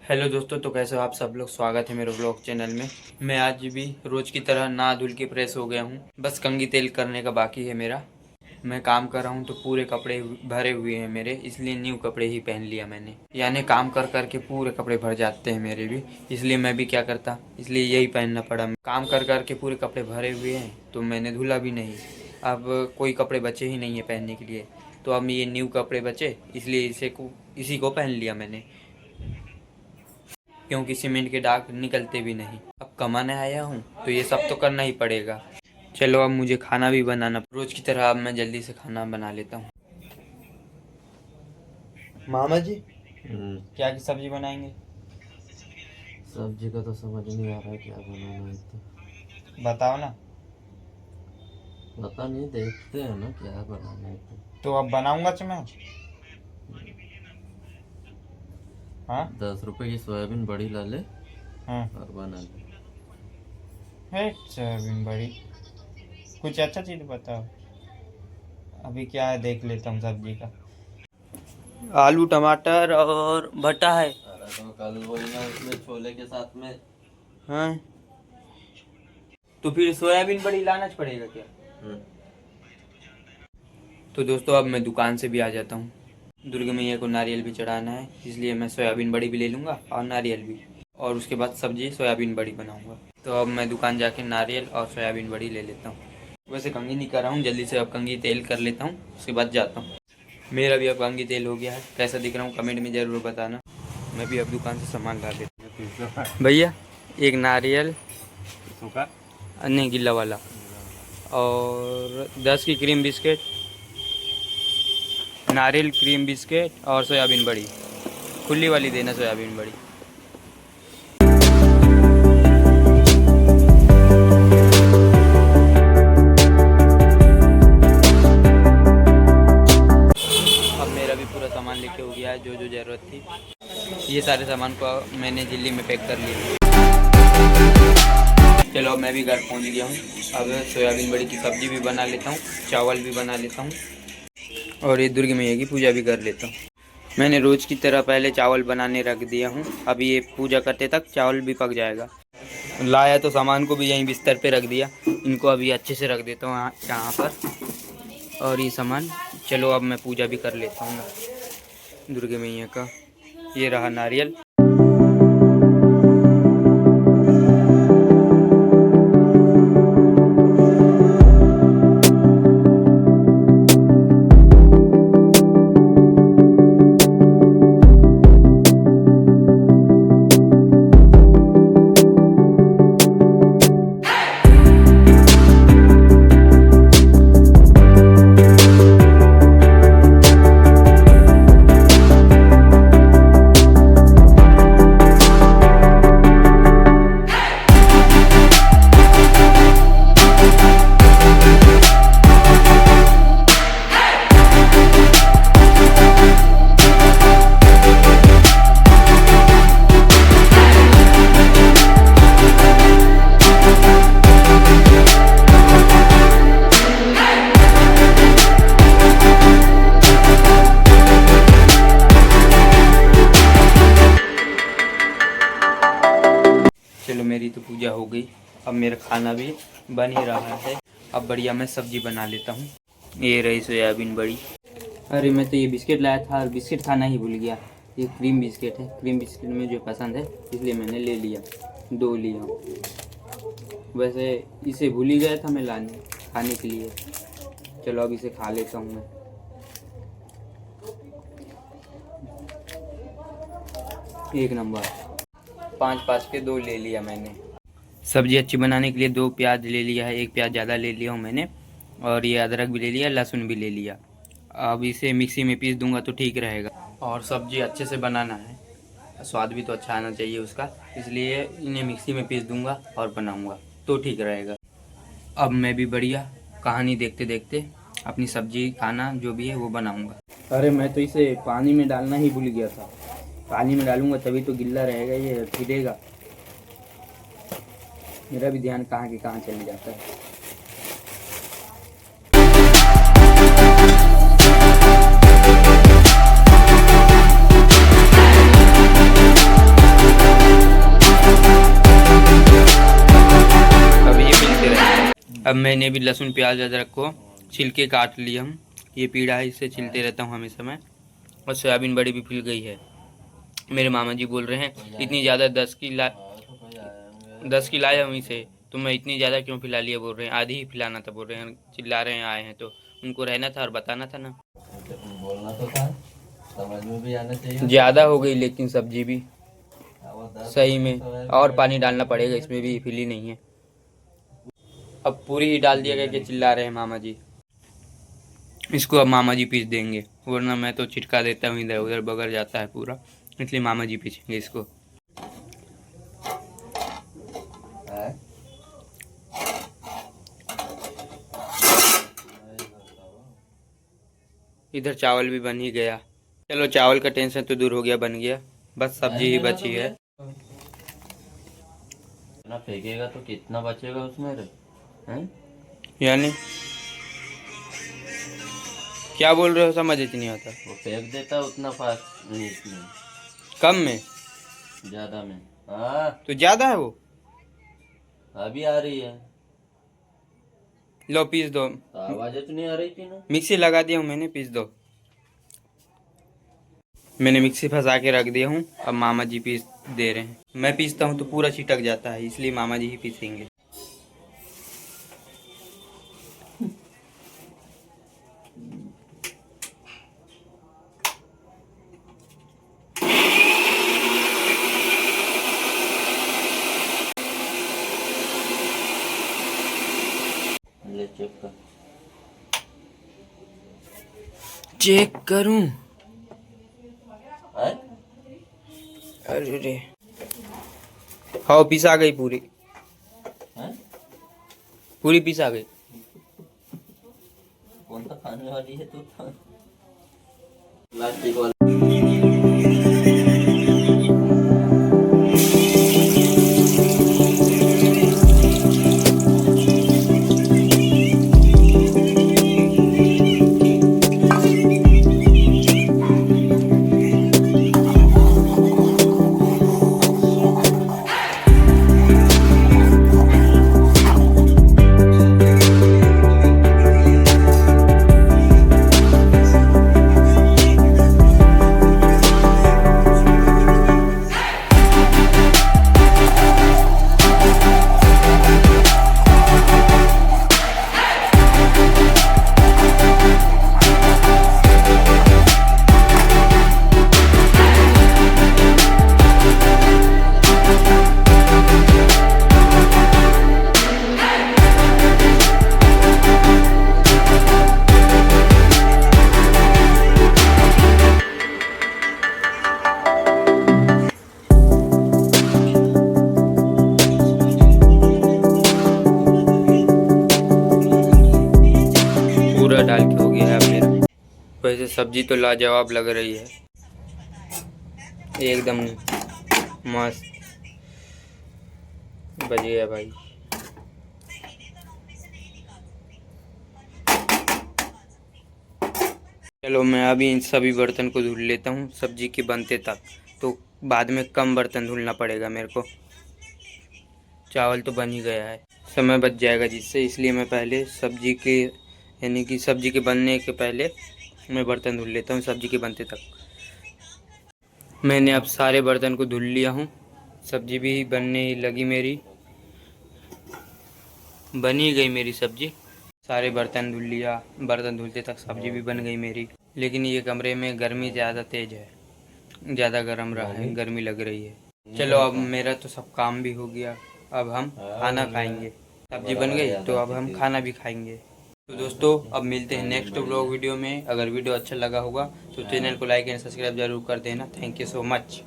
Hello दोस्तों, तो कैसे हो आप सब लोग। स्वागत है मेरे व्लॉग चैनल में। मैं आज भी रोज़ की तरह नहा धुल के फ्रेश हो गया हूँ। बस कंघी तेल करने का बाकी है मेरा। मैं काम कर रहा हूँ तो पूरे कपड़े भरे हुए हैं मेरे, इसलिए न्यू कपड़े ही पहन लिया मैंने। यानी काम कर कर के पूरे कपड़े भर जाते हैं मेरे भी, इसलिए मैं भी क्या करता, इसलिए यही पहनना पड़ा। काम कर कर के पूरे कपड़े भरे हुए हैं तो मैंने धुला भी नहीं। अब कोई कपड़े बचे ही नहीं है पहनने के लिए, तो अब ये न्यू कपड़े बचे, इसलिए इसी को पहन लिया मैंने, क्योंकि सीमेंट के दाग निकलते भी नहीं। अब कमाने आया हूँ तो ये सब तो करना ही पड़ेगा। चलो अब मुझे खाना भी बनाना, रोज की तरह अब मैं जल्दी से खाना बना लेता हूँ। मामा जी क्या की सब्जी बनाएंगे? सब्जी का तो समझ नहीं आ रहा है क्या बनाना है, तो बताओ ना। पता नहीं, देखते हैं ना क्या बनाना है। तो अब बनाऊंगा मैं। हाँ 10 रुपए की सोयाबीन बड़ी ला ले हाँ और बना ले। है सोयाबीन बड़ी, कुछ अच्छा चीज बताओ। अभी क्या है देख लेता हूँ सब्जी का। आलू टमाटर और भट्टा है। अरे तो कल वही ना, उसमें छोले के साथ में। हाँ तो फिर सोयाबीन बड़ी लाना पड़ेगा क्या? तो दोस्तों अब मैं दुकान से भी आ जाता हूँ। दुर्गा मैया को नारियल भी चढ़ाना है, इसलिए मैं सोयाबीन बड़ी भी ले लूँगा और नारियल भी, और उसके बाद सब्जी सोयाबीन बड़ी बनाऊँगा। तो अब मैं दुकान जाके नारियल और सोयाबीन बड़ी ले लेता हूँ। वैसे कंघी नहीं कर रहा हूँ, जल्दी से अब कंघी तेल कर लेता हूँ, उसके बाद जाता हूँ। मेरा भी अब कंघी तेल हो गया है। कैसा दिख रहा हूँ कमेंट में ज़रूर बताना। मैं भी अब दुकान से सामान ला लेता हूँ। भैया एक नारियल नहीं गिल्ला वाला, और 10 की क्रीम बिस्किट, नारियल क्रीम बिस्किट और सोयाबीन बड़ी, खुली वाली देना सोयाबीन बड़ी। अब मेरा भी पूरा सामान लेके हो गया है, जो जो ज़रूरत थी। ये सारे सामान को मैंने झिल्ली में पैक कर लिया। चलो मैं भी घर पहुंच गया हूँ। अब सोयाबीन बड़ी की सब्ज़ी भी बना लेता हूँ, चावल भी बना लेता हूँ, और ये दुर्गा मैया की पूजा भी कर लेता हूँ। मैंने रोज़ की तरह पहले चावल बनाने रख दिया हूँ। अभी ये पूजा करते तक चावल भी पक जाएगा। लाया तो सामान को भी यहीं बिस्तर पे रख दिया। इनको अभी अच्छे से रख देता हूँ यहाँ पर, और ये सामान। चलो अब मैं पूजा भी कर लेता हूँ दुर्गा मैया का। ये रहा नारियल। चलो मेरी तो पूजा हो गई। अब मेरा खाना भी बन ही रहा है। अब बढ़िया मैं सब्जी बना लेता हूँ। ये रही सोयाबीन बड़ी। अरे मैं तो ये बिस्किट लाया था और बिस्किट खाना ही भूल गया। ये क्रीम बिस्किट है, क्रीम बिस्किट मुझे पसंद है, इसलिए मैंने ले लिया, 2 लिया। वैसे इसे भूल ही गया था मैं लाने खाने के लिए। चलो अब इसे खा लेता हूँ मैं। एक नंबर। 5 के 2 ले लिया मैंने। सब्ज़ी अच्छी बनाने के लिए 2 प्याज ले लिया है, 1 प्याज ज़्यादा ले लिया हूँ मैंने, और ये अदरक भी ले लिया, लहसुन भी ले लिया। अब इसे मिक्सी में पीस दूंगा तो ठीक रहेगा। और सब्ज़ी अच्छे से बनाना है, स्वाद भी तो अच्छा आना चाहिए उसका, इसलिए इन्हें मिक्सी में पीस दूंगा और बनाऊंगा तो ठीक रहेगा। अब मैं भी बढ़िया कहानी देखते देखते अपनी सब्ज़ी खाना जो भी है वो बनाऊंगा। अरे मैं तो इसे पानी में डालना ही भूल गया था। पानी में डालूंगा तभी तो गिल्ला रहेगा, ये खिलेगा। मेरा भी ध्यान कहाँ के कहाँ चले जाता है। अब मैंने भी लहसुन प्याज अदरक को छिलके काट लिए हम। ये पीड़ा है, इससे छिलते रहता हूँ हमेशा मैं। और सोयाबीन बड़ी भी फूल गई है। मेरे मामा जी बोल रहे हैं इतनी ज़्यादा 10 की लाए वहीं से, तो मैं इतनी ज़्यादा क्यों खिला लिया बोल रहे हैं। आधी ही खिलाना था बोल रहे हैं, चिल्ला रहे हैं आए हैं तो उनको रहना था और बताना था ना। बोलना तो था, समझ में भी आना चाहिए। ज़्यादा हो गई लेकिन सब्जी भी सही में, और पानी डालना पड़ेगा इसमें भी, फिली नहीं है। अब पूरी ही डाल दिया गया कि चिल्ला रहे हैं मामा जी। इसको अब मामा जी पीस देंगे, वरना मैं तो छिटका देता हूँ, इधर उधर बगर जाता है पूरा, इसलिए मामा जी पीसेंगे इसको। इधर चावल भी बन ही गया। चलो चावल का टेंशन तो दूर हो गया, बन गया, बस सब्जी ही बची है। ना फेंकेगा तो कितना बचेगा उसमें रे? हैं? यानी क्या बोल रहे हो, समझ इतनी नहीं आता। वो फेंक देता उतना फास्ट नहीं, इसमें कम में ज्यादा में। हाँ तो ज्यादा है वो। अभी आ रही है, लो पीस दो। तो आवाज तो नहीं आ रही थी ना। मिक्सी लगा दिया हूँ मैंने, पीस दो। मैंने मिक्सी फंसा के रख दिया हूँ, अब मामा जी पीस दे रहे हैं। मैं पीसता हूँ तो पूरा छिटक जाता है, इसलिए मामा जी ही पीसेंगे। ले चेक कर। चेक करूं? है? अरे रे, हाँ पीस आ गई पूरी। है? पूरी पीस आ गई। कौन सा खाने वाली है तू? प्लास्टिक वाला। पूरा डाल के हो गया है मेरा। वैसे सब्जी तो लाजवाब लग रही है, एकदम मस्त बज गया भाई। चलो मैं अभी इन सभी बर्तन को धुल लेता हूँ सब्जी के बनते तक, तो बाद में कम बर्तन धुलना पड़ेगा मेरे को। चावल तो बन ही गया है, समय बच जाएगा जिससे, इसलिए मैं पहले सब्जी के, यानी कि सब्जी के बनने के पहले मैं बर्तन धुल लेता हूँ सब्जी के बनते तक। मैंने अब सारे बर्तन को धुल लिया हूँ, सब्जी भी बनने लगी मेरी, बनी गई मेरी सब्जी। सारे बर्तन धुल लिया, बर्तन धुलते तक सब्जी भी बन गई मेरी। लेकिन ये कमरे में गर्मी ज़्यादा तेज़ है, ज़्यादा गर्म रहा है, गर्मी लग रही है। चलो अब मेरा तो सब काम भी हो गया, अब हम खाना खाएंगे। सब्जी बन गई तो अब हम खाना भी खाएंगे। तो दोस्तों अब मिलते हैं नेक्स्ट व्लॉग वीडियो में। अगर वीडियो अच्छा लगा होगा तो चैनल को लाइक एंड सब्सक्राइब जरूर कर देना। Thank you so much.